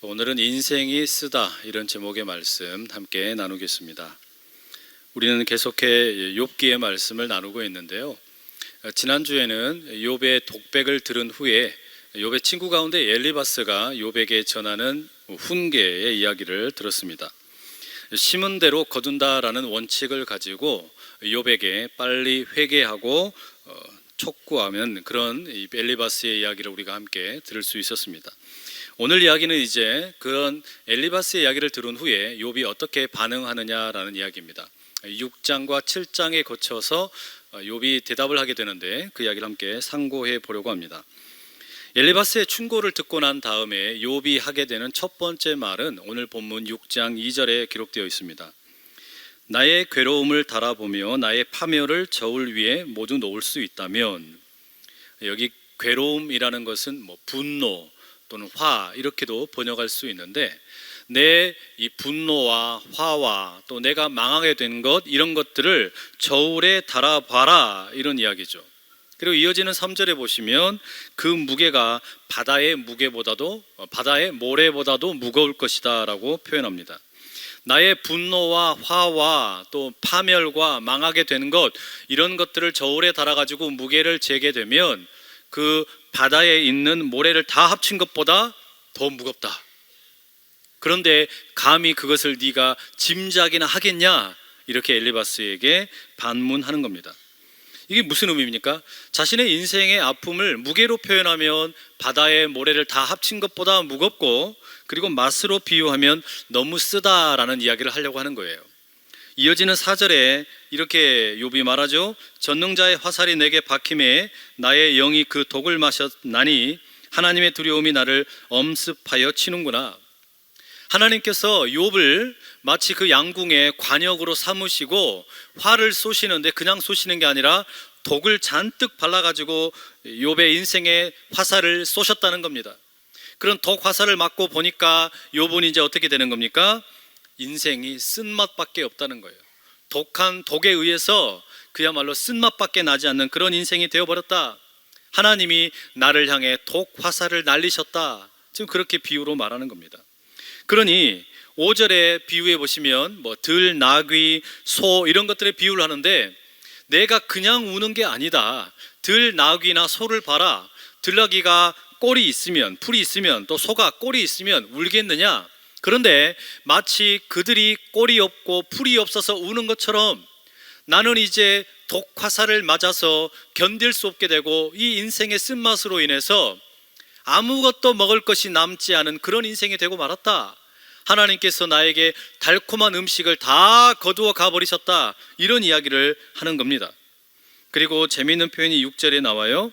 오늘은 인생이 쓰다 이런 제목의 말씀 함께 나누겠습니다. 우리는 계속해 욥기의 말씀을 나누고 있는데요. 지난주에는 욥의 독백을 들은 후에 욥의 친구 가운데 엘리바스가 욥에게 전하는 훈계의 이야기를 들었습니다. 심은 대로 거둔다라는 원칙을 가지고 욥에게 빨리 회개하고 촉구하면 그런 엘리바스의 이야기를 우리가 함께 들을 수 있었습니다. 오늘 이야기는 이제 그런 엘리바스의 이야기를 들은 후에 욥이 어떻게 반응하느냐라는 이야기입니다. 6장과 7장에 거쳐서 욥이 대답을 하게 되는데 그 이야기를 함께 상고해 보려고 합니다. 엘리바스의 충고를 듣고 난 다음에 욥이 하게 되는 첫 번째 말은 오늘 본문 6장 2절에 기록되어 있습니다. 나의 괴로움을 달아보며 나의 파멸을 저울 위에 모두 놓을 수 있다면, 여기 괴로움이라는 것은 분노 또는 화 이렇게도 번역할 수 있는데, 내 이 분노와 화와 또 내가 망하게 된 것 이런 것들을 저울에 달아봐라 이런 이야기죠. 그리고 이어지는 3절에 보시면 그 무게가 바다의 모래보다도 무거울 것이다 라고 표현합니다. 나의 분노와 화와 또 파멸과 망하게 된 것 이런 것들을 저울에 달아가지고 무게를 재게 되면 그 바다에 있는 모래를 다 합친 것보다 더 무겁다. 그런데 감히 그것을 네가 짐작이나 하겠냐? 이렇게 엘리바스에게 반문하는 겁니다. 이게 무슨 의미입니까? 자신의 인생의 아픔을 무게로 표현하면 바다의 모래를 다 합친 것보다 무겁고, 그리고 맛으로 비유하면 너무 쓰다라는 이야기를 하려고 하는 거예요. 이어지는 4절에 이렇게 욥이 말하죠. 전능자의 화살이 내게 박힘에 나의 영이 그 독을 마셨나니 하나님의 두려움이 나를 엄습하여 치는구나. 하나님께서 욥을 마치 그 양궁의 관역으로 삼으시고 화를 쏘시는데 그냥 쏘시는 게 아니라 독을 잔뜩 발라가지고 욥의 인생에 화살을 쏘셨다는 겁니다. 그런 독 화살을 맞고 보니까 욥은 이제 어떻게 되는 겁니까? 인생이 쓴맛밖에 없다는 거예요. 독한 독에 의해서 그야말로 쓴맛밖에 나지 않는 그런 인생이 되어버렸다. 하나님이 나를 향해 독 화살을 날리셨다. 지금 그렇게 비유로 말하는 겁니다. 그러니 5절에 비유해 보시면 들, 나귀, 소 이런 것들의 비유를 하는데, 내가 그냥 우는 게 아니다. 들, 나귀나 소를 봐라. 들나귀가 꼴이 있으면, 풀이 있으면, 또 소가 꼴이 있으면 울겠느냐? 그런데 마치 그들이 꼴이 없고 풀이 없어서 우는 것처럼 나는 이제 독 화살을 맞아서 견딜 수 없게 되고 이 인생의 쓴맛으로 인해서 아무것도 먹을 것이 남지 않은 그런 인생이 되고 말았다. 하나님께서 나에게 달콤한 음식을 다 거두어 가버리셨다. 이런 이야기를 하는 겁니다. 그리고 재미있는 표현이 6절에 나와요.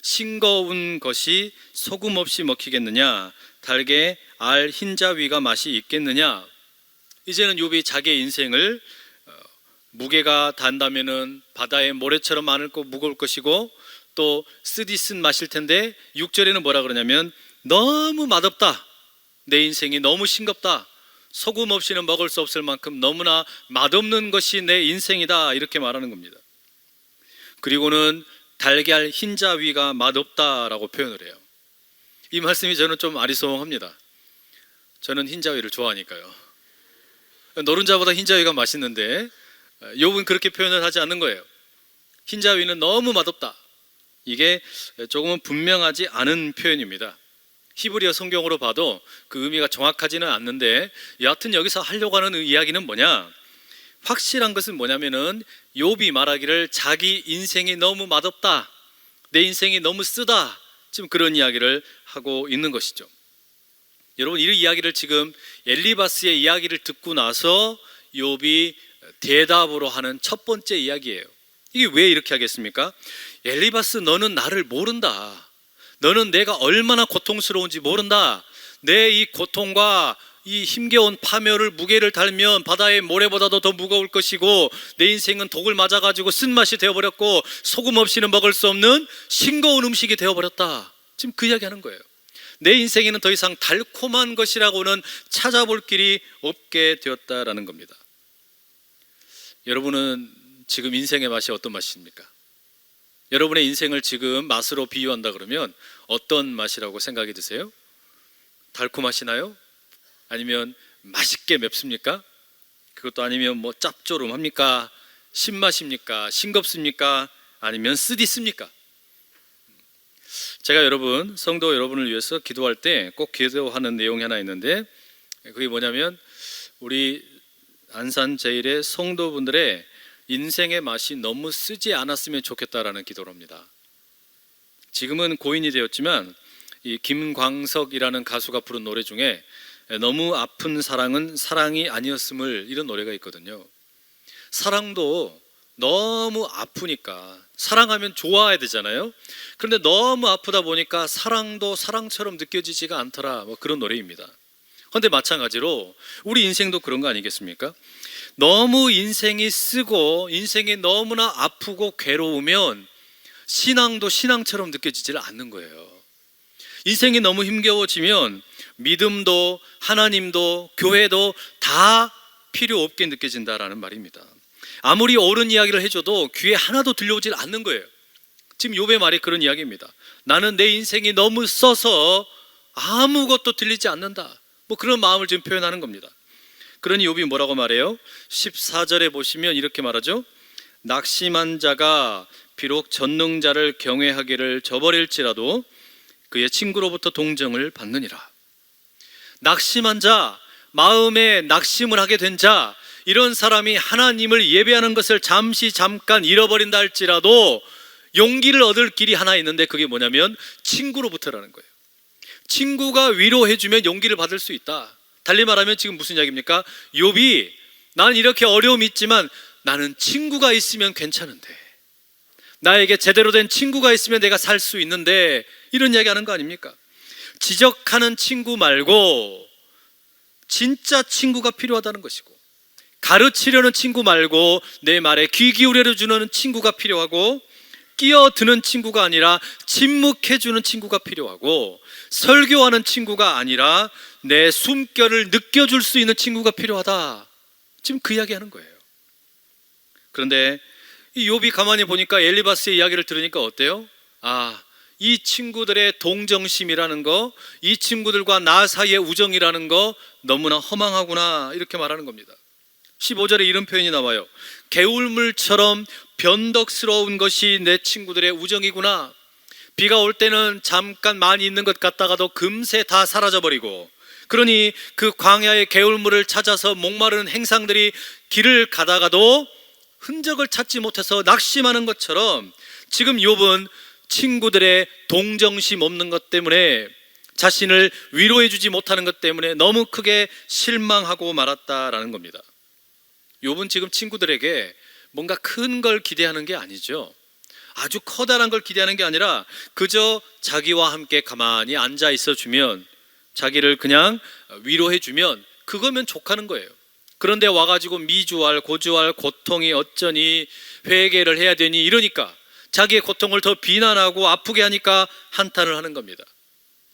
싱거운 것이 소금 없이 먹히겠느냐? 달게 알 흰자위가 맛이 있겠느냐? 이제는 욥이 자기의 인생을 무게가 단다면은 바다의 모래처럼 많고 무거울 것이고 또 쓰디 쓴 맛일 텐데, 6절에는 뭐라 그러냐면 너무 맛없다. 내 인생이 너무 싱겁다. 소금 없이는 먹을 수 없을 만큼 너무나 맛없는 것이 내 인생이다. 이렇게 말하는 겁니다. 그리고는 달걀 흰자 위가 맛없다라고 표현을 해요. 이 말씀이 저는 좀 아리송합니다. 저는 흰자 위를 좋아하니까요. 노른자보다 흰자 위가 맛있는데 욥은 그렇게 표현을 하지 않는 거예요. 흰자 위는 너무 맛없다. 이게 조금은 분명하지 않은 표현입니다. 히브리어 성경으로 봐도 그 의미가 정확하지는 않는데, 여하튼 여기서 하려고 하는 이야기는 뭐냐? 확실한 것은 뭐냐면은 욥이 말하기를 자기 인생이 너무 맛없다, 내 인생이 너무 쓰다, 지금 그런 이야기를 하고 있는 것이죠. 여러분, 이 이야기를 지금 엘리바스의 이야기를 듣고 나서 욥이 대답으로 하는 첫 번째 이야기예요. 이게 왜 이렇게 하겠습니까? 엘리바스, 너는 나를 모른다. 너는 내가 얼마나 고통스러운지 모른다. 내 이 고통과 이 힘겨운 파멸을 무게를 달면 바다의 모래보다도 더 무거울 것이고, 내 인생은 독을 맞아가지고 쓴맛이 되어버렸고 소금 없이는 먹을 수 없는 싱거운 음식이 되어버렸다. 지금 그 이야기하는 거예요. 내 인생에는 더 이상 달콤한 것이라고는 찾아볼 길이 없게 되었다라는 겁니다. 여러분은 지금 인생의 맛이 어떤 맛입니까? 여러분의 인생을 지금 맛으로 비유한다 그러면 어떤 맛이라고 생각이 드세요? 달콤하시나요? 아니면 맛있게 맵습니까? 그것도 아니면 뭐 짭조름합니까? 신맛입니까? 싱겁습니까? 아니면 쓰디습니까? 제가 여러분, 성도 여러분을 위해서 기도할 때 꼭 기도하는 내용이 하나 있는데, 그게 뭐냐면 우리 안산 제일의 성도분들의 인생의 맛이 너무 쓰지 않았으면 좋겠다라는 기도를 합니다. 지금은 고인이 되었지만 이 김광석이라는 가수가 부른 노래 중에 너무 아픈 사랑은 사랑이 아니었음을, 이런 노래가 있거든요. 사랑도 너무 아프니까, 사랑하면 좋아야 되잖아요. 그런데 너무 아프다 보니까 사랑도 사랑처럼 느껴지지가 않더라, 뭐 그런 노래입니다. 그런데 마찬가지로 우리 인생도 그런 거 아니겠습니까? 너무 인생이 쓰고 인생이 너무나 아프고 괴로우면 신앙도 신앙처럼 느껴지질 않는 거예요. 인생이 너무 힘겨워지면 믿음도 하나님도 교회도 다 필요 없게 느껴진다라는 말입니다. 아무리 옳은 이야기를 해줘도 귀에 하나도 들려오질 않는 거예요. 지금 욥의 말이 그런 이야기입니다. 나는 내 인생이 너무 써서 아무것도 들리지 않는다, 뭐 그런 마음을 지금 표현하는 겁니다. 그러니 욥이 뭐라고 말해요? 14절에 보시면 이렇게 말하죠. 낙심한 자가 비록 전능자를 경외하기를 저버릴지라도 그의 친구로부터 동정을 받느니라. 낙심한 자, 마음에 낙심을 하게 된 자, 이런 사람이 하나님을 예배하는 것을 잠깐 잃어버린다 할지라도 용기를 얻을 길이 하나 있는데, 그게 뭐냐면 친구로부터라는 거예요. 친구가 위로해주면 용기를 받을 수 있다. 달리 말하면 지금 무슨 이야기입니까? 욥이 나는 이렇게 어려움이 있지만 나는 친구가 있으면 괜찮은데, 나에게 제대로 된 친구가 있으면 내가 살 수 있는데, 이런 이야기 하는 거 아닙니까? 지적하는 친구 말고 진짜 친구가 필요하다는 것이고, 가르치려는 친구 말고 내 말에 귀 기울여 주는 친구가 필요하고, 끼어드는 친구가 아니라 침묵해주는 친구가 필요하고, 설교하는 친구가 아니라 내 숨결을 느껴줄 수 있는 친구가 필요하다. 지금 그 이야기 하는 거예요. 그런데 이 욥이 가만히 보니까 엘리바스의 이야기를 들으니까 어때요? 이 친구들의 동정심이라는 거, 이 친구들과 나 사이의 우정이라는 거 너무나 허망하구나, 이렇게 말하는 겁니다. 15절에 이런 표현이 나와요. 개울물처럼 변덕스러운 것이 내 친구들의 우정이구나. 비가 올 때는 잠깐 많이 있는 것 같다가도 금세 다 사라져버리고, 그러니 그 광야의 개울물을 찾아서 목마른 행상들이 길을 가다가도 흔적을 찾지 못해서 낙심하는 것처럼, 지금 욥은 친구들의 동정심 없는 것 때문에, 자신을 위로해 주지 못하는 것 때문에 너무 크게 실망하고 말았다라는 겁니다. 욥은 지금 친구들에게 뭔가 큰 걸 기대하는 게 아니죠. 아주 커다란 걸 기대하는 게 아니라 그저 자기와 함께 가만히 앉아 있어 주면, 자기를 그냥 위로해 주면 그거면 족하는 거예요. 그런데 와가지고 미주알 고주알 고통이 어쩌니, 회개를 해야 되니, 이러니까 자기의 고통을 더 비난하고 아프게 하니까 한탄을 하는 겁니다.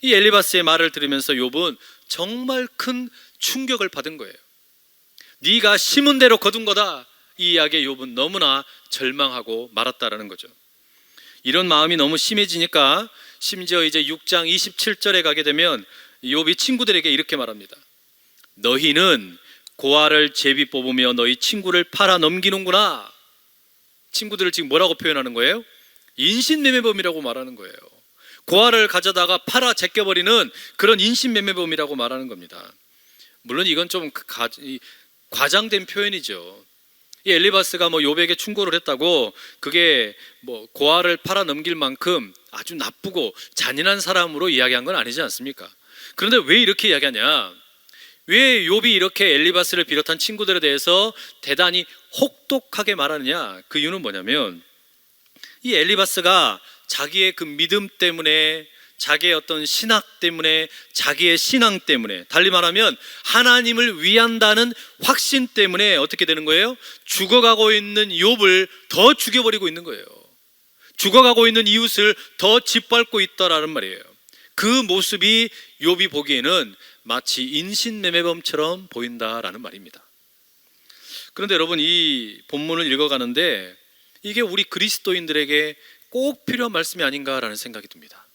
이 엘리바스의 말을 들으면서 욥은 정말 큰 충격을 받은 거예요. 네가 심은 대로 거둔 거다, 이 이야기에 욥은 너무나 절망하고 말았다라는 거죠. 이런 마음이 너무 심해지니까 심지어 이제 6장 27절에 가게 되면 욥이 친구들에게 이렇게 말합니다. 너희는 고아를 제비 뽑으며 너희 친구를 팔아 넘기는구나. 친구들을 지금 뭐라고 표현하는 거예요? 인신매매범이라고 말하는 거예요. 고아를 가져다가 팔아 제껴버리는 그런 인신매매범이라고 말하는 겁니다. 물론 이건 좀 과장된 표현이죠. 이 엘리바스가 뭐 욥에게 충고를 했다고 그게 뭐 고아를 팔아 넘길 만큼 아주 나쁘고 잔인한 사람으로 이야기한 건 아니지 않습니까? 그런데 왜 이렇게 이야기하냐? 왜 욥이 이렇게 엘리바스를 비롯한 친구들에 대해서 대단히 혹독하게 말하느냐? 그 이유는 뭐냐면, 이 엘리바스가 자기의 그 믿음 때문에, 자기의 어떤 신학 때문에, 자기의 신앙 때문에, 달리 말하면 하나님을 위한다는 확신 때문에 어떻게 되는 거예요? 죽어가고 있는 욥을 더 죽여버리고 있는 거예요. 죽어가고 있는 이웃을 더 짓밟고 있다라는 말이에요. 그 모습이 욥이 보기에는 마치 인신매매범처럼 보인다라는 말입니다. 그런데 여러분, 이 본문을 읽어가는데 이게 우리 그리스도인들에게 꼭 필요한 말씀이 아닌가라는 생각이 듭니다.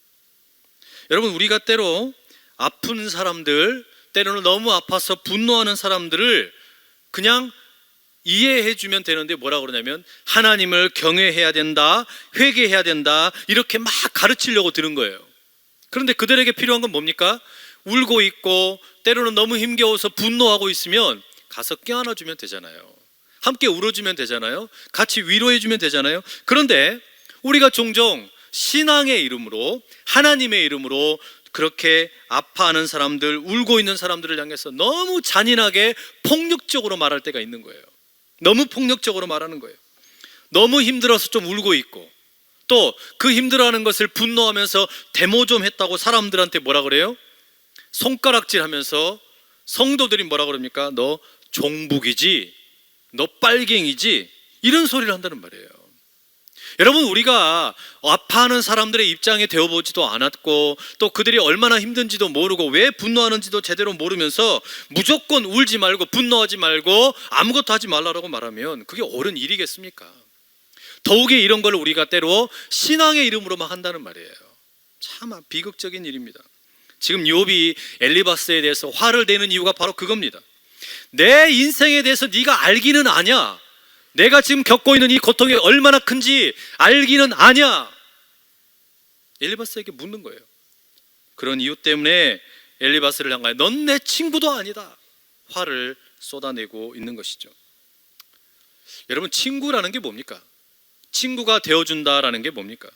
여러분, 우리가 때로 아픈 사람들, 때로는 너무 아파서 분노하는 사람들을 그냥 이해해 주면 되는데 뭐라 그러냐면 하나님을 경외해야 된다, 회개해야 된다, 이렇게 막 가르치려고 들은 거예요. 그런데 그들에게 필요한 건 뭡니까? 울고 있고 때로는 너무 힘겨워서 분노하고 있으면 가서 껴안아 주면 되잖아요. 함께 울어주면 되잖아요. 같이 위로해 주면 되잖아요. 그런데 우리가 종종 신앙의 이름으로, 하나님의 이름으로 그렇게 아파하는 사람들, 울고 있는 사람들을 향해서 너무 잔인하게 폭력적으로 말할 때가 있는 거예요. 너무 폭력적으로 말하는 거예요. 너무 힘들어서 좀 울고 있고, 또 그 힘들어하는 것을 분노하면서 데모 좀 했다고 사람들한테 뭐라 그래요? 손가락질 하면서 성도들이 뭐라 그럽니까? 너 종북이지, 너 빨갱이지, 이런 소리를 한다는 말이에요. 여러분, 우리가 아파하는 사람들의 입장에 되어보지도 않았고 또 그들이 얼마나 힘든지도 모르고 왜 분노하는지도 제대로 모르면서 무조건 울지 말고 분노하지 말고 아무것도 하지 말라고 말하면 그게 옳은 일이겠습니까? 더욱이 이런 걸 우리가 때로 신앙의 이름으로만 한다는 말이에요. 참 비극적인 일입니다. 지금 욥이 엘리바스에 대해서 화를 내는 이유가 바로 그겁니다. 내 인생에 대해서 네가 알기는 아냐, 내가 지금 겪고 있는 이 고통이 얼마나 큰지 알기는 아냐, 엘리바스에게 묻는 거예요. 그런 이유 때문에 엘리바스를 향하여 넌 내 친구도 아니다, 화를 쏟아내고 있는 것이죠. 여러분, 친구라는 게 뭡니까? 친구가 되어준다라는 게 뭡니까?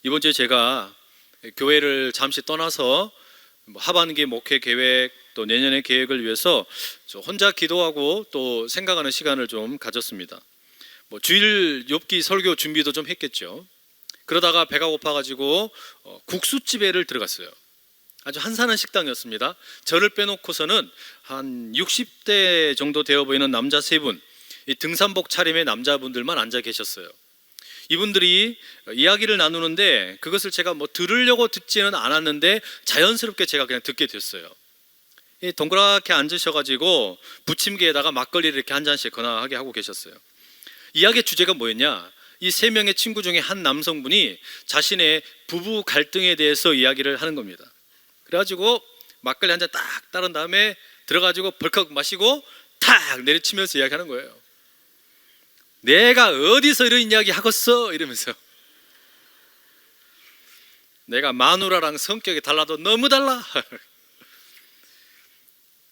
이번 주에 제가 교회를 잠시 떠나서 하반기 목회 계획 또 내년의 계획을 위해서 혼자 기도하고 또 생각하는 시간을 좀 가졌습니다. 주일 욥기 설교 준비도 좀 했겠죠. 그러다가 배가 고파가지고 국수집에를 들어갔어요. 아주 한산한 식당이었습니다. 저를 빼놓고서는 한 60대 정도 되어 보이는 남자 세 분, 이 등산복 차림의 남자분들만 앉아 계셨어요. 이분들이 이야기를 나누는데 그것을 제가 들으려고 듣지는 않았는데 자연스럽게 제가 그냥 듣게 됐어요. 동그랗게 앉으셔가지고 부침개에다가 막걸리를 이렇게 한 잔씩 거나하게 하고 계셨어요. 이야기의 주제가 뭐였냐? 이 세 명의 친구 중에 한 남성분이 자신의 부부 갈등에 대해서 이야기를 하는 겁니다. 그래가지고 막걸리 한 잔 딱 따른 다음에 들어가지고 벌컥 마시고 탁 내리치면서 이야기하는 거예요. 내가 어디서 이런 이야기 하겠어? 이러면서 내가 마누라랑 성격이 달라도 너무 달라.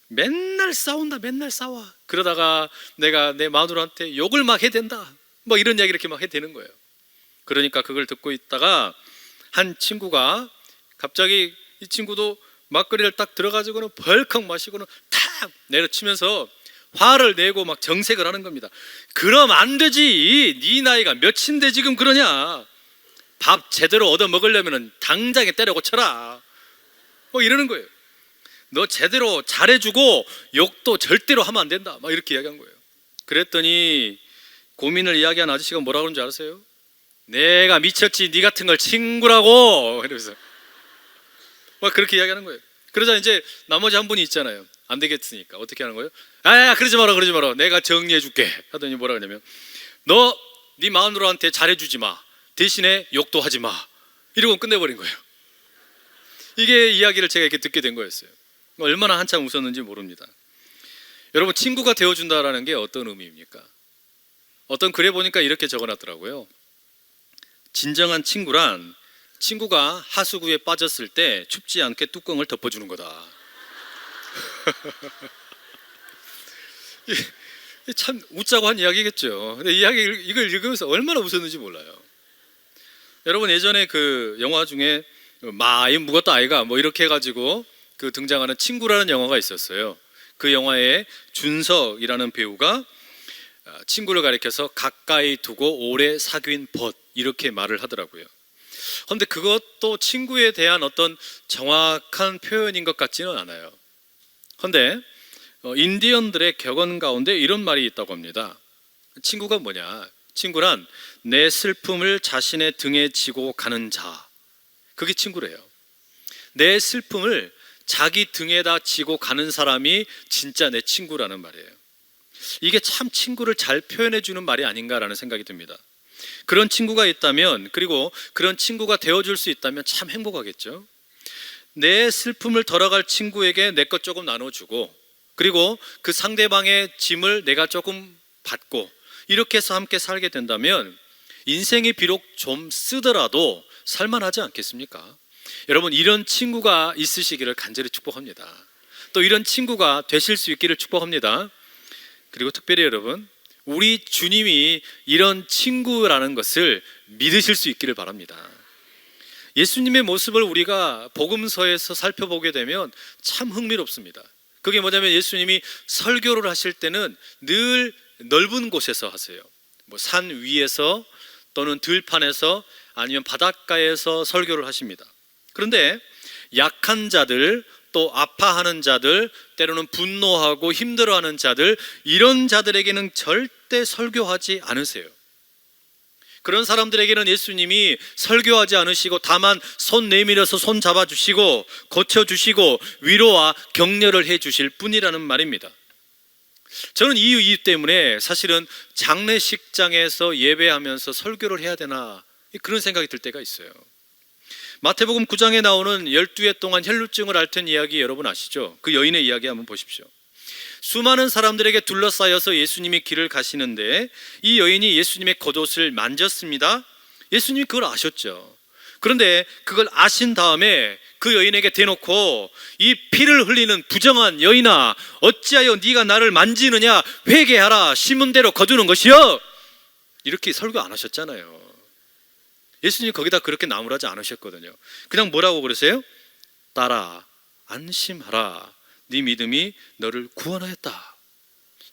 맨날 싸운다, 맨날 싸워. 그러다가 내가 내 마누라한테 욕을 막 해댄다, 이런 이야기 이렇게 막 해대는 거예요. 그러니까 그걸 듣고 있다가 한 친구가 갑자기, 이 친구도 막걸리를 딱 들어가지고는 벌컥 마시고는 탁 내려치면서 화를 내고 막 정색을 하는 겁니다. 그럼 안 되지, 네 나이가 몇인데 지금 그러냐, 밥 제대로 얻어 먹으려면 당장에 때려 고쳐라, 이러는 거예요. 너 제대로 잘해주고 욕도 절대로 하면 안 된다, 이렇게 이야기한 거예요. 그랬더니 고민을 이야기한 아저씨가 뭐라고 그러는지 아세요? 내가 미쳤지, 네 같은 걸 친구라고, 이러면서 그렇게 이야기하는 거예요. 그러자 이제 나머지 한 분이 있잖아요. 안 되겠으니까 어떻게 하는 거예요? 아, 그러지 마라, 그러지 마라, 내가 정리해 줄게 하더니 뭐라 그러냐면, 너 네 마누라한테 잘해주지 마, 대신에 욕도 하지 마, 이러고 끝내버린 거예요. 이게 이야기를 제가 이렇게 듣게 된 거였어요. 얼마나 한참 웃었는지 모릅니다. 여러분, 친구가 되어준다라는 게 어떤 의미입니까? 어떤 글에 보니까 이렇게 적어놨더라고요. 진정한 친구란 친구가 하수구에 빠졌을 때 춥지 않게 뚜껑을 덮어주는 거다. 참 웃자고 한 이야기겠죠. 근데 이걸 읽으면서 얼마나 웃었는지 몰라요. 여러분, 예전에 그 영화 중에 마이 묵었다 아이가 이렇게 해가지고 그 등장하는 친구라는 영화가 있었어요. 그 영화에 준석이라는 배우가 친구를 가리켜서 가까이 두고 오래 사귄 벗, 이렇게 말을 하더라고요. 그런데 그것도 친구에 대한 어떤 정확한 표현인 것 같지는 않아요. 그런데 인디언들의 격언 가운데 이런 말이 있다고 합니다. 친구가 뭐냐? 친구란 내 슬픔을 자신의 등에 지고 가는 자, 그게 친구래요. 내 슬픔을 자기 등에다 지고 가는 사람이 진짜 내 친구라는 말이에요. 이게 참 친구를 잘 표현해 주는 말이 아닌가라는 생각이 듭니다. 그런 친구가 있다면, 그리고 그런 친구가 되어줄 수 있다면 참 행복하겠죠. 내 슬픔을 덜어갈 친구에게 내 것 조금 나눠주고, 그리고 그 상대방의 짐을 내가 조금 받고, 이렇게 해서 함께 살게 된다면 인생이 비록 좀 쓰더라도 살만하지 않겠습니까? 여러분, 이런 친구가 있으시기를 간절히 축복합니다. 또 이런 친구가 되실 수 있기를 축복합니다. 그리고 특별히 여러분, 우리 주님이 이런 친구라는 것을 믿으실 수 있기를 바랍니다. 예수님의 모습을 우리가 복음서에서 살펴보게 되면 참 흥미롭습니다. 그게 뭐냐면, 예수님이 설교를 하실 때는 늘 넓은 곳에서 하세요. 뭐 산 위에서 또는 들판에서 아니면 바닷가에서 설교를 하십니다. 그런데 약한 자들, 또 아파하는 자들, 때로는 분노하고 힘들어하는 자들, 이런 자들에게는 절대 설교하지 않으세요. 그런 사람들에게는 예수님이 설교하지 않으시고 다만 손 내밀어서 손 잡아주시고 고쳐주시고 위로와 격려를 해주실 뿐이라는 말입니다. 저는 이 이유 때문에 사실은 장례식장에서 예배하면서 설교를 해야 되나, 그런 생각이 들 때가 있어요. 마태복음 9장에 나오는 12해 동안 혈루증을 앓던 이야기 여러분 아시죠? 그 여인의 이야기 한번 보십시오. 수많은 사람들에게 둘러싸여서 예수님이 길을 가시는데 이 여인이 예수님의 겉옷을 만졌습니다. 예수님이 그걸 아셨죠. 그런데 그걸 아신 다음에 그 여인에게 대놓고, 이 피를 흘리는 부정한 여인아, 어찌하여 네가 나를 만지느냐, 회개하라, 심은 대로 거두는 것이요, 이렇게 설교 안 하셨잖아요. 예수님이 거기다 그렇게 나무라지 않으셨거든요. 그냥 뭐라고 그러세요? 딸아, 안심하라, 네 믿음이 너를 구원하였다.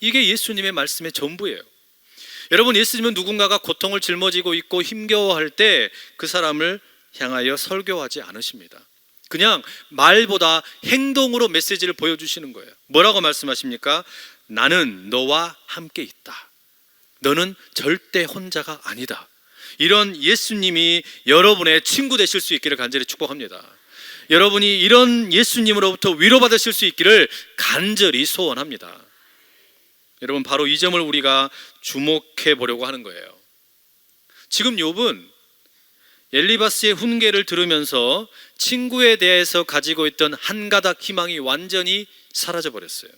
이게 예수님의 말씀의 전부예요. 여러분, 예수님은 누군가가 고통을 짊어지고 있고 힘겨워할 때 그 사람을 향하여 설교하지 않으십니다. 그냥 말보다 행동으로 메시지를 보여주시는 거예요. 뭐라고 말씀하십니까? 나는 너와 함께 있다. 너는 절대 혼자가 아니다. 이런 예수님이 여러분의 친구 되실 수 있기를 간절히 축복합니다. 여러분이 이런 예수님으로부터 위로받으실 수 있기를 간절히 소원합니다. 여러분, 바로 이 점을 우리가 주목해 보려고 하는 거예요. 지금 욥은 엘리바스의 훈계를 들으면서 친구에 대해서 가지고 있던 한 가닥 희망이 완전히 사라져 버렸어요.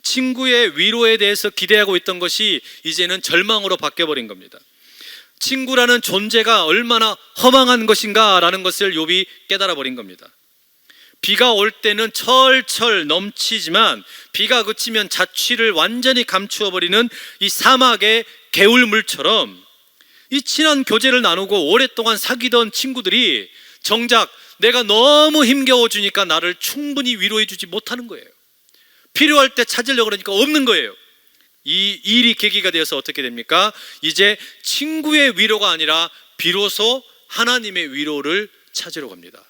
친구의 위로에 대해서 기대하고 있던 것이 이제는 절망으로 바뀌어 버린 겁니다. 친구라는 존재가 얼마나 허망한 것인가라는 것을 욥이 깨달아 버린 겁니다. 비가 올 때는 철철 넘치지만 비가 그치면 자취를 완전히 감추어 버리는 이 사막의 개울물처럼, 이 친한 교제를 나누고 오랫동안 사귀던 친구들이 정작 내가 너무 힘겨워 주니까 나를 충분히 위로해 주지 못하는 거예요. 필요할 때 찾으려고 그러니까 없는 거예요. 이 일이 계기가 되어서 어떻게 됩니까? 이제 친구의 위로가 아니라 비로소 하나님의 위로를 찾으러 갑니다.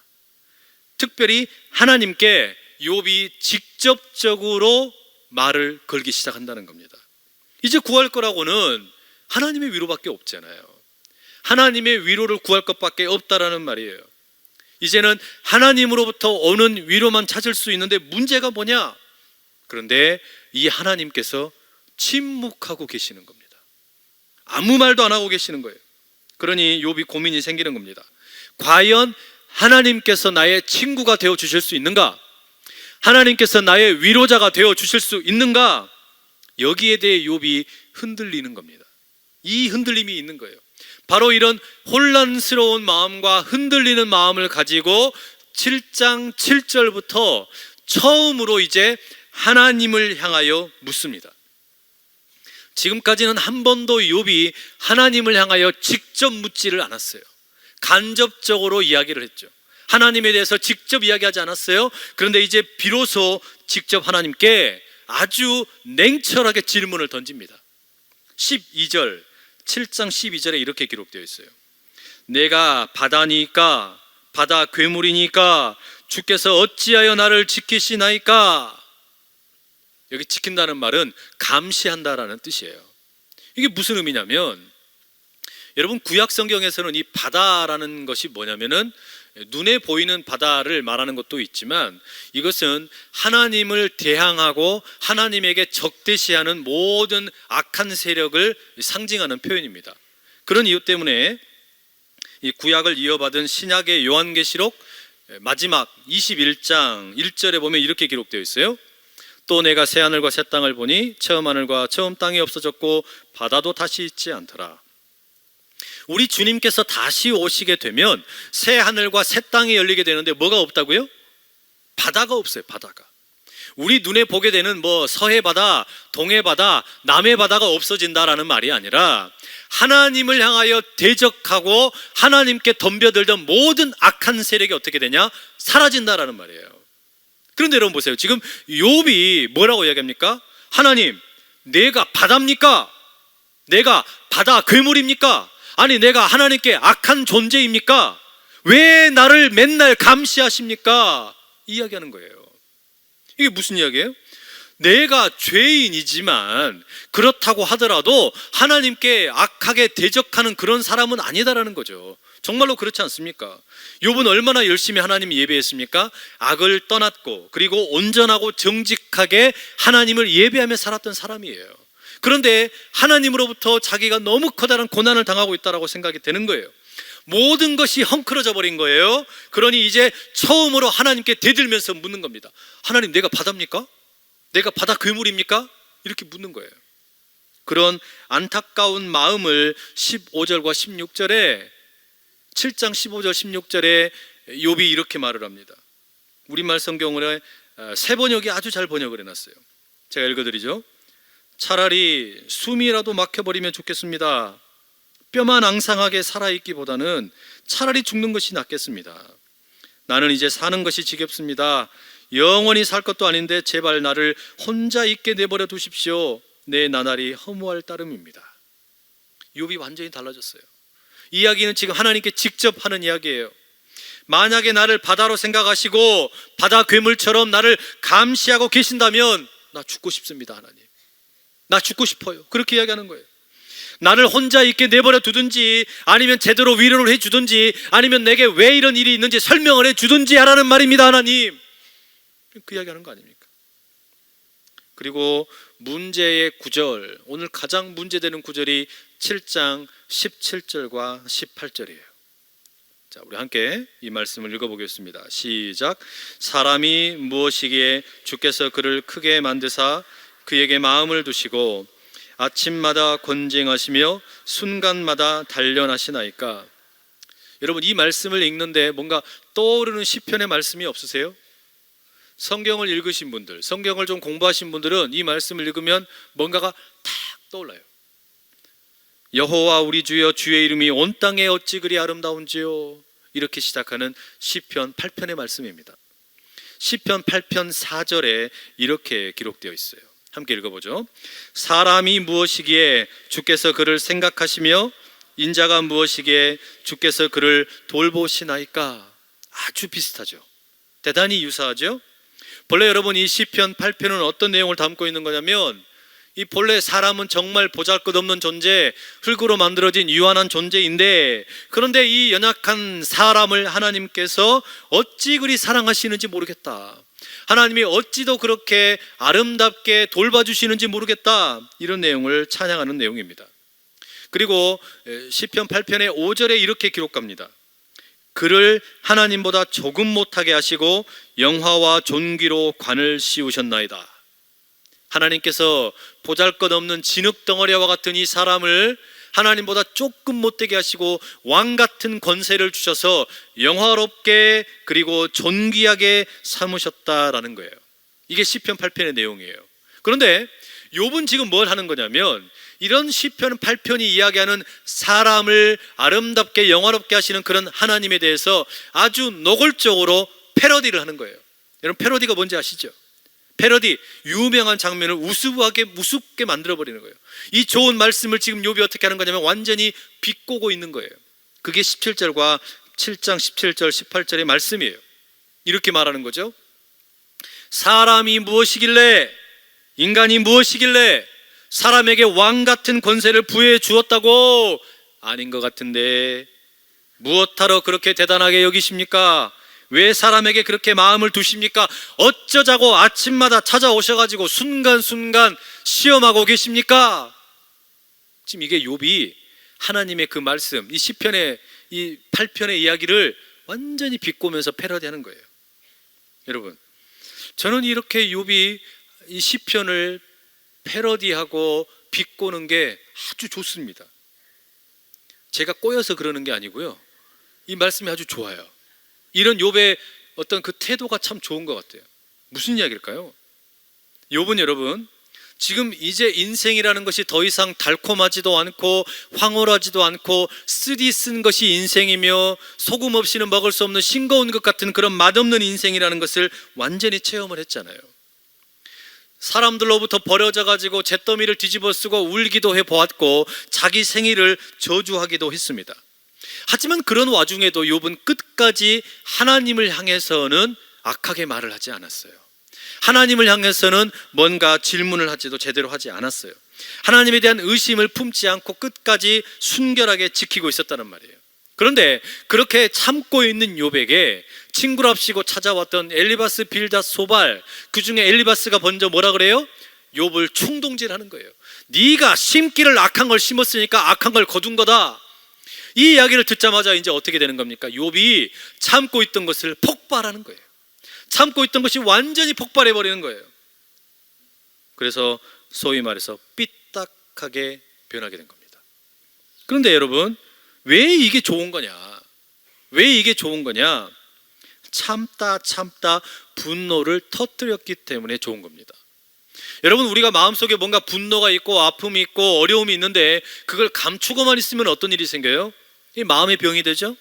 특별히 하나님께 욥이 직접적으로 말을 걸기 시작한다는 겁니다. 이제 구할 거라고는 하나님의 위로밖에 없잖아요. 하나님의 위로를 구할 것밖에 없다라는 말이에요. 이제는 하나님으로부터 오는 위로만 찾을 수 있는데 문제가 뭐냐? 그런데 이 하나님께서 침묵하고 계시는 겁니다. 아무 말도 안 하고 계시는 거예요. 그러니 욥이 고민이 생기는 겁니다. 과연 하나님께서 나의 친구가 되어 주실 수 있는가? 하나님께서 나의 위로자가 되어 주실 수 있는가? 여기에 대해 욥이 흔들리는 겁니다. 이 흔들림이 있는 거예요. 바로 이런 혼란스러운 마음과 흔들리는 마음을 가지고 7장 7절부터 처음으로 이제 하나님을 향하여 묻습니다. 지금까지는 한 번도 욥이 하나님을 향하여 직접 묻지를 않았어요. 간접적으로 이야기를 했죠. 하나님에 대해서 직접 이야기하지 않았어요. 그런데 이제 비로소 직접 하나님께 아주 냉철하게 질문을 던집니다. 12절, 7장 12절에 이렇게 기록되어 있어요. 내가 바다니까, 바다 괴물이니까 주께서 어찌하여 나를 지키시나이까? 여기 지킨다는 말은 감시한다라는 뜻이에요. 이게 무슨 의미냐면, 여러분, 구약 성경에서는 이 바다라는 것이 뭐냐면은 눈에 보이는 바다를 말하는 것도 있지만, 이것은 하나님을 대항하고 하나님에게 적대시하는 모든 악한 세력을 상징하는 표현입니다. 그런 이유 때문에 이 구약을 이어받은 신약의 요한계시록 마지막 21장 1절에 보면 이렇게 기록되어 있어요. 또 내가 새 하늘과 새 땅을 보니 처음 하늘과 처음 땅이 없어졌고 바다도 다시 있지 않더라. 우리 주님께서 다시 오시게 되면 새 하늘과 새 땅이 열리게 되는데 뭐가 없다고요? 바다가 없어요. 바다가. 우리 눈에 보게 되는 뭐 서해 바다, 동해 바다, 남해 바다가 없어진다라는 말이 아니라 하나님을 향하여 대적하고 하나님께 덤벼들던 모든 악한 세력이 어떻게 되냐? 사라진다라는 말이에요. 그런데 여러분 보세요. 지금 욥이 뭐라고 이야기합니까? 하나님, 내가 바다입니까? 내가 바다 괴물입니까? 아니 내가 하나님께 악한 존재입니까? 왜 나를 맨날 감시하십니까? 이야기하는 거예요. 이게 무슨 이야기예요? 내가 죄인이지만 그렇다고 하더라도 하나님께 악하게 대적하는 그런 사람은 아니다라는 거죠. 정말로 그렇지 않습니까? 욥은 얼마나 열심히 하나님 예배했습니까? 악을 떠났고 그리고 온전하고 정직하게 하나님을 예배하며 살았던 사람이에요. 그런데 하나님으로부터 자기가 너무 커다란 고난을 당하고 있다고 생각이 되는 거예요. 모든 것이 헝클어져 버린 거예요. 그러니 이제 처음으로 하나님께 대들면서 묻는 겁니다. 하나님, 내가 바다입니까? 내가 바다 괴물입니까? 이렇게 묻는 거예요. 그런 안타까운 마음을 15절과 16절에 7장 15절 16절에 욥이 이렇게 말을 합니다. 우리말 성경을 새 번역이 아주 잘 번역을 해놨어요. 제가 읽어드리죠. 차라리 숨이라도 막혀버리면 좋겠습니다. 뼈만 앙상하게 살아있기보다는 차라리 죽는 것이 낫겠습니다. 나는 이제 사는 것이 지겹습니다. 영원히 살 것도 아닌데 제발 나를 혼자 있게 내버려 두십시오. 내 나날이 허무할 따름입니다. 욥이 완전히 달라졌어요. 이야기는 지금 하나님께 직접 하는 이야기예요. 만약에 나를 바다로 생각하시고 바다 괴물처럼 나를 감시하고 계신다면 나 죽고 싶습니다. 하나님, 나 죽고 싶어요. 그렇게 이야기하는 거예요. 나를 혼자 있게 내버려 두든지 아니면 제대로 위로를 해주든지 아니면 내게 왜 이런 일이 있는지 설명을 해주든지 하라는 말입니다. 하나님, 그 이야기하는 거 아닙니까? 그리고 문제의 구절, 오늘 가장 문제되는 구절이 7장 17절과 18절이에요. 자, 우리 함께 이 말씀을 읽어보겠습니다. 시작. 사람이 무엇이기에 주께서 그를 크게 만드사 그에게 마음을 두시고 아침마다 권쟁하시며 순간마다 단련하시나이까. 여러분, 이 말씀을 읽는데 뭔가 떠오르는 시편의 말씀이 없으세요? 성경을 읽으신 분들, 성경을 좀 공부하신 분들은 이 말씀을 읽으면 뭔가가 탁 떠올라요. 여호와 우리 주여, 주의 이름이 온 땅에 어찌 그리 아름다운지요. 이렇게 시작하는 시편 8편의 말씀입니다. 시편 8편 4절에 이렇게 기록되어 있어요. 함께 읽어보죠. 사람이 무엇이기에 주께서 그를 생각하시며 인자가 무엇이기에 주께서 그를 돌보시나이까. 아주 비슷하죠. 대단히 유사하죠. 본래 여러분, 이 시편 8편은 어떤 내용을 담고 있는 거냐면, 이 본래 사람은 정말 보잘것없는 존재, 흙으로 만들어진 유한한 존재인데, 그런데 이 연약한 사람을 하나님께서 어찌 그리 사랑하시는지 모르겠다. 하나님이 어찌도 그렇게 아름답게 돌봐주시는지 모르겠다. 이런 내용을 찬양하는 내용입니다. 그리고 시편 8편의 5절에 이렇게 기록합니다. 그를 하나님보다 조금 못하게 하시고 영화와 존귀로 관을 씌우셨나이다. 하나님께서 보잘것없는 진흙덩어리와 같은 이 사람을 하나님보다 조금 못되게 하시고 왕 같은 권세를 주셔서 영화롭게 그리고 존귀하게 삼으셨다라는 거예요. 이게 시편 8편의 내용이에요. 그런데 욥은 지금 뭘 하는 거냐면, 이런 시편 8편이 이야기하는 사람을 아름답게 영화롭게 하시는 그런 하나님에 대해서 아주 노골적으로 패러디를 하는 거예요. 여러분, 패러디가 뭔지 아시죠? 패러디, 유명한 장면을 우습게 만들어버리는 거예요. 이 좋은 말씀을 지금 욥이 어떻게 하는 거냐면 완전히 비꼬고 있는 거예요. 그게 17절과 7장 17절 18절의 말씀이에요. 이렇게 말하는 거죠. 사람이 무엇이길래, 인간이 무엇이길래 사람에게 왕 같은 권세를 부여해 주었다고? 아닌 것 같은데 무엇하러 그렇게 대단하게 여기십니까? 왜 사람에게 그렇게 마음을 두십니까? 어쩌자고 아침마다 찾아오셔가지고 순간순간 시험하고 계십니까? 지금 이게 욥이 하나님의 그 말씀, 이 시편의 이 8편의 이야기를 완전히 비꼬면서 패러디하는 거예요. 여러분, 저는 이렇게 욥이 이 시편을 패러디하고 비꼬는 게 아주 좋습니다. 제가 꼬여서 그러는 게 아니고요, 이 말씀이 아주 좋아요. 이런 욥의 어떤 그 태도가 참 좋은 것 같아요. 무슨 이야기일까요? 욥은 여러분, 지금 이제 인생이라는 것이 더 이상 달콤하지도 않고 황홀하지도 않고 쓰디 쓴 것이 인생이며 소금 없이는 먹을 수 없는 싱거운 것 같은 그런 맛없는 인생이라는 것을 완전히 체험을 했잖아요. 사람들로부터 버려져 가지고 잿더미를 뒤집어 쓰고 울기도 해보았고 자기 생일을 저주하기도 했습니다. 하지만 그런 와중에도 욥은 끝까지 하나님을 향해서는 악하게 말을 하지 않았어요. 하나님을 향해서는 뭔가 질문을 하지도 제대로 하지 않았어요. 하나님에 대한 의심을 품지 않고 끝까지 순결하게 지키고 있었다는 말이에요. 그런데 그렇게 참고 있는 욥에게 친구랍시고 찾아왔던 엘리바스, 빌닷, 소발, 그 중에 엘리바스가 먼저 뭐라 그래요? 욥을 충동질하는 거예요. 네가 심기를 악한 걸 심었으니까 악한 걸 거둔 거다. 이 이야기를 듣자마자 이제 어떻게 되는 겁니까? 욥이 참고 있던 것을 폭발하는 거예요. 참고 있던 것이 완전히 폭발해 버리는 거예요. 그래서 소위 말해서 삐딱하게 변하게 된 겁니다. 그런데 여러분, 왜 이게 좋은 거냐? 왜 이게 좋은 거냐? 참다 분노를 터뜨렸기 때문에 좋은 겁니다. 여러분, 우리가 마음속에 뭔가 분노가 있고 아픔이 있고 어려움이 있는데 그걸 감추고만 있으면 어떤 일이 생겨요? 이 마음의 병이 되죠.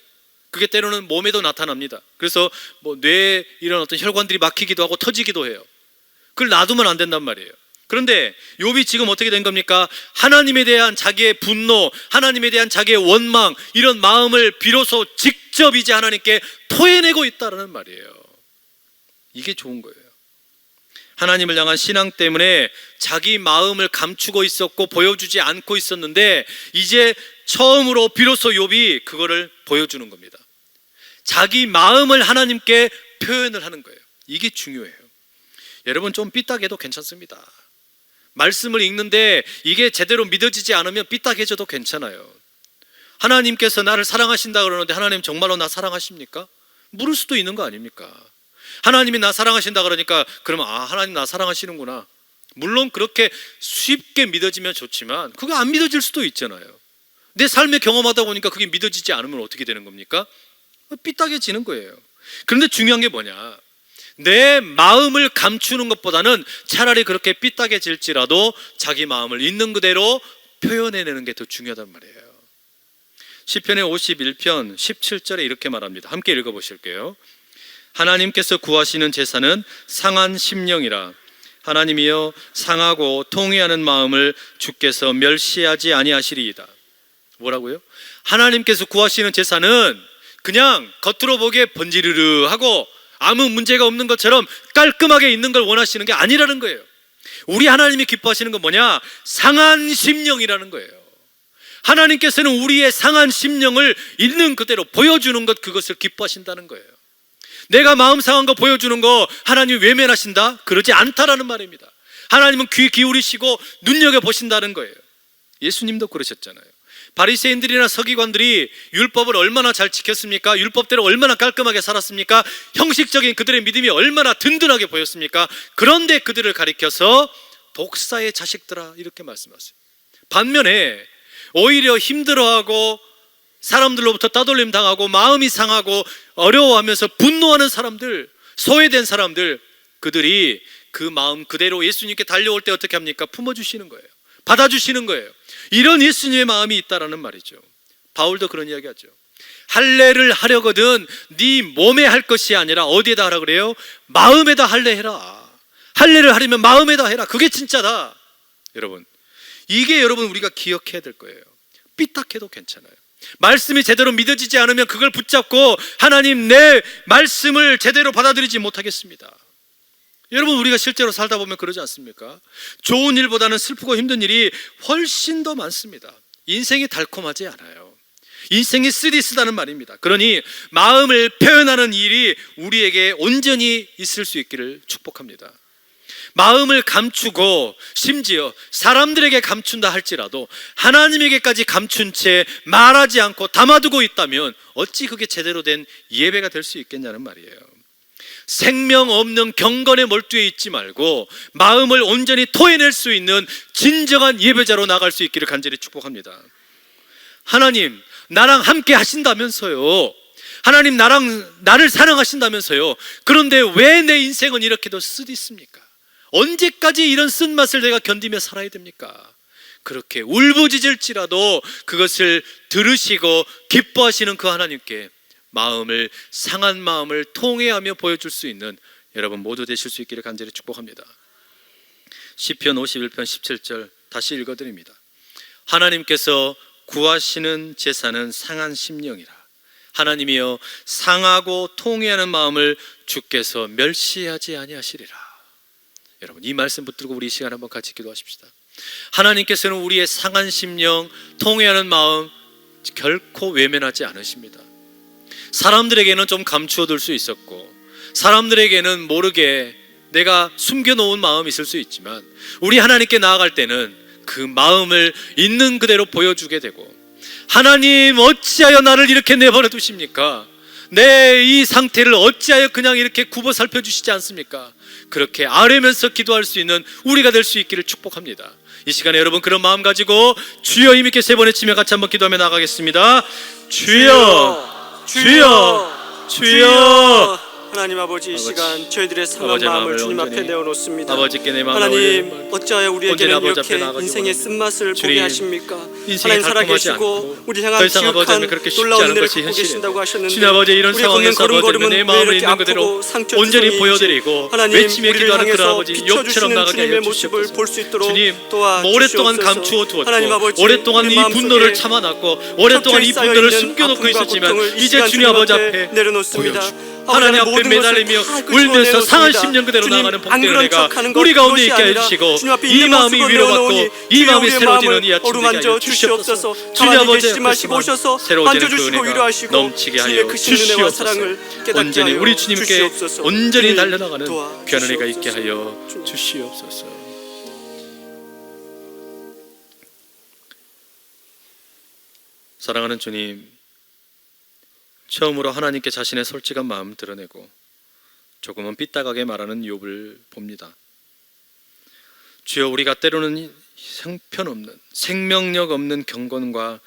그게 때로는 몸에도 나타납니다. 그래서 뭐 뇌에 이런 어떤 혈관들이 막히기도 하고 터지기도 해요. 그걸 놔두면 안 된단 말이에요. 그런데 욥이 지금 어떻게 된 겁니까? 하나님에 대한 자기의 분노, 하나님에 대한 자기의 원망, 이런 마음을 비로소 직접 이제 하나님께 토해내고 있다는 말이에요. 이게 좋은 거예요. 하나님을 향한 신앙 때문에 자기 마음을 감추고 있었고 보여주지 않고 있었는데 이제 처음으로 비로소 욥이 그거를 보여주는 겁니다. 자기 마음을 하나님께 표현을 하는 거예요. 이게 중요해요. 여러분, 좀 삐딱해도 괜찮습니다. 말씀을 읽는데 이게 제대로 믿어지지 않으면 삐딱해져도 괜찮아요. 하나님께서 나를 사랑하신다 그러는데 하나님 정말로 나 사랑하십니까? 물을 수도 있는 거 아닙니까? 하나님이 나 사랑하신다 그러니까 그러면 하나님 나 사랑하시는구나. 물론 그렇게 쉽게 믿어지면 좋지만 그게 안 믿어질 수도 있잖아요. 내 삶에 경험하다 보니까 그게 믿어지지 않으면 어떻게 되는 겁니까? 삐딱해지는 거예요. 그런데 중요한 게 뭐냐? 내 마음을 감추는 것보다는 차라리 그렇게 삐딱해질지라도 자기 마음을 있는 그대로 표현해내는 게 더 중요하단 말이에요. 시편의 51편 17절에 이렇게 말합니다. 함께 읽어보실게요. 하나님께서 구하시는 제사는 상한 심령이라. 하나님이여, 상하고 통회하는 마음을 주께서 멸시하지 아니하시리이다. 뭐라고요? 하나님께서 구하시는 제사는 그냥 겉으로 보기에 번지르르하고 아무 문제가 없는 것처럼 깔끔하게 있는 걸 원하시는 게 아니라는 거예요. 우리 하나님이 기뻐하시는 건 뭐냐? 상한 심령이라는 거예요. 하나님께서는 우리의 상한 심령을 있는 그대로 보여주는 것, 그것을 기뻐하신다는 거예요. 내가 마음 상한 거 보여주는 거 하나님이 외면하신다? 그러지 않다라는 말입니다. 하나님은 귀 기울이시고 눈여겨보신다는 거예요. 예수님도 그러셨잖아요. 바리새인들이나 서기관들이 율법을 얼마나 잘 지켰습니까? 율법대로 얼마나 깔끔하게 살았습니까? 형식적인 그들의 믿음이 얼마나 든든하게 보였습니까? 그런데 그들을 가리켜서 독사의 자식들아, 이렇게 말씀하세요. 반면에 오히려 힘들어하고 사람들로부터 따돌림 당하고 마음이 상하고 어려워하면서 분노하는 사람들, 소외된 사람들, 그들이 그 마음 그대로 예수님께 달려올 때 어떻게 합니까? 품어주시는 거예요. 받아주시는 거예요. 이런 예수님의 마음이 있다라는 말이죠. 바울도 그런 이야기 하죠. 할례를 하려거든 네 몸에 할 것이 아니라 어디에다 하라 그래요? 마음에다 할례해라. 할례를 하려면 마음에다 해라. 그게 진짜다. 여러분, 이게 여러분 우리가 기억해야 될 거예요. 삐딱해도 괜찮아요. 말씀이 제대로 믿어지지 않으면 그걸 붙잡고 하나님, 내 말씀을 제대로 받아들이지 못하겠습니다. 여러분, 우리가 실제로 살다 보면 그러지 않습니까? 좋은 일보다는 슬프고 힘든 일이 훨씬 더 많습니다. 인생이 달콤하지 않아요. 인생이 쓰디쓰다는 말입니다. 그러니 마음을 표현하는 일이 우리에게 온전히 있을 수 있기를 축복합니다. 마음을 감추고 심지어 사람들에게 감춘다 할지라도 하나님에게까지 감춘 채 말하지 않고 담아두고 있다면 어찌 그게 제대로 된 예배가 될 수 있겠냐는 말이에요. 생명 없는 경건에 몰두해 있지 말고 마음을 온전히 토해낼 수 있는 진정한 예배자로 나갈 수 있기를 간절히 축복합니다. 하나님, 나랑 함께 하신다면서요. 하나님, 나를 사랑하신다면서요. 그런데 왜 내 인생은 이렇게도 쓰디습니까? 언제까지 이런 쓴맛을 내가 견디며 살아야 됩니까? 그렇게 울부짖을지라도 그것을 들으시고 기뻐하시는 그 하나님께 마음을, 상한 마음을 통회하며 보여줄 수 있는 여러분 모두 되실 수 있기를 간절히 축복합니다. 시편 51편 17절 다시 읽어드립니다. 하나님께서 구하시는 제사는 상한 심령이라. 하나님이여, 상하고 통회하는 마음을 주께서 멸시하지 아니하시리라. 여러분, 이 말씀 붙들고 우리 이 시간 한번 같이 기도하십시다. 하나님께서는 우리의 상한 심령, 통회하는 마음 결코 외면하지 않으십니다. 사람들에게는 좀 감추어둘 수 있었고 사람들에게는 모르게 내가 숨겨놓은 마음이 있을 수 있지만 우리 하나님께 나아갈 때는 그 마음을 있는 그대로 보여주게 되고, 하나님 어찌하여 나를 이렇게 내버려 두십니까? 내 이 상태를 어찌하여 그냥 이렇게 굽어 살펴주시지 않습니까? 그렇게 아뢰면서 기도할 수 있는 우리가 될 수 있기를 축복합니다. 이 시간에 여러분 그런 마음 가지고 주여 힘있게 세 번의 치며 같이 한번 기도하며 나가겠습니다. 주여, 주여, 주여. 하나님 아버지, 이 시간 저희들의 상한 아버지의 마음을 마음을 주님 앞에 온전히 내어놓습니다. 아버지께 내 마음을 하나님, 어찌하여 우리에게는 아버지 이렇게 앞에 나아가기 인생의 원합니다. 쓴맛을 보게 주님, 하십니까? 인생이 하나님 달콤하지 살아계시고 않고 우리 더 향한 이상 아버지 지극한 앞에 그렇게 쉽지 놀라운 않은 은혜를 것이 갖고 계신다고 하셨는데, 주님 아버지, 이런 우리의 상황에서 걷는 아버지 걸음걸음은 내 왜 마음을 이렇게 있는 그대로 아프고 온전히 상처투성이인지, 보여드리고 하나님 외치며 우리를 기도하는 그 향해서 아버지 욕처럼 비춰주시는 나가게 주님의 하여 모습을 주시옵소서. 볼 수 있도록 주님, 도와주시옵소서. 오랫동안 감추어 하나님 두었고 아버지, 오랫동안 우리 이 마음속에 분노를 참아놨고 오랫동안 이 쌓여 분노를 있는 숨겨놓고 아픔과 있었지만 고통을 이 이제 시간 주님 아버지 앞에 내려놓습니다. 보여주고 아버지, 하나님 앞에 모든 것을 매달리며 다 울면서 상한 내놓습니다. 심령 그대로 주님, 나가는 안 복된 그런 은혜가 척하는 것, 우리 가운데 그것이 있게 아니라 해주시고 주님 앞에 이 있는 마음이 모습을 위로받고 내어놓으니 이 마음이 우리의 새로워지는 이 마음을 아침 되게 어루만져 하여 주시옵소서. 주님 가만히 아버지 계시지 마시고 앞에서만 오셔서 새로워지는 그 만져주시고 은혜가 위로하시고 넘치게 주님의 하여 크신 은혜와 주시옵소서. 사랑을 깨닫게 온전히 하여 우리 주님께 주시옵소서. 온전히 주님, 달려나가는 귀한 은혜가 있게 도와주시옵소서. 하여 주시옵소서. 사랑하는 주님, 처음으로 하나님께 자신의 솔직한 마음을 드러내고 조금은 삐딱하게 말하는 욥을 봅니다. 주여, 우리가 때로는 형편없는 생명력 없는 경건과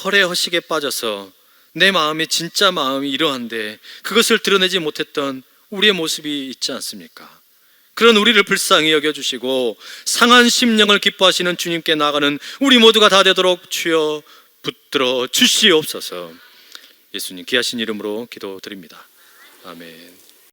허례허식에 빠져서 내 마음의 진짜 마음이 이러한데 그것을 드러내지 못했던 우리의 모습이 있지 않습니까? 그런 우리를 불쌍히 여겨주시고 상한 심령을 기뻐하시는 주님께 나가는 우리 모두가 다 되도록 주여 붙들어 주시옵소서. 예수님 귀하신 이름으로 기도드립니다. 아멘.